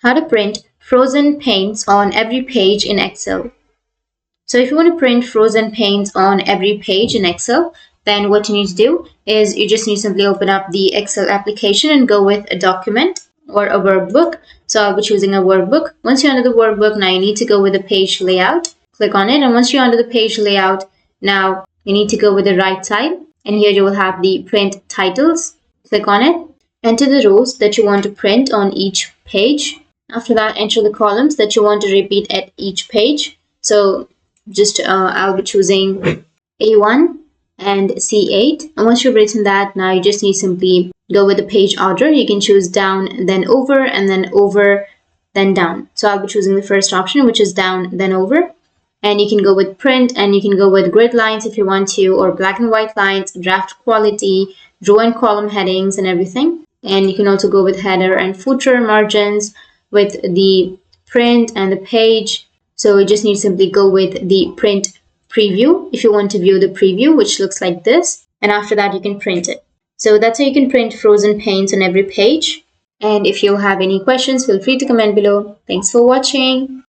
how to print frozen paints on every page in Excel. So if you want to print frozen paints on every page in Excel, then what you need to do is you just need to simply open up the Excel application and go with a document or a workbook. So I'll be choosing a workbook. Once you're under the workbook, now you need to go with the page layout. Click on it, and once you're under the page layout, now you need to go with the right side, and here you will have the print titles. Click on it. Enter the rows that you want to print on each page. After that, enter the columns that you want to repeat at each page. So just I'll be choosing A1 and C8. And once you've written that, now you just need to simply go with the page order. You can choose down, then over, and then over, then down. So I'll be choosing the first option, which is down, then over. And you can go with print, and you can go with grid lines if you want to, or black and white lines, draft quality, row and column headings, and everything. And you can also go with header and footer margins with the print and the page. So you just need to simply go with the print preview if you want to view the preview, which looks like this. And after that, you can print it. So that's how you can print frozen paints on every page. And if you have any questions, feel free to comment below. Thanks for watching.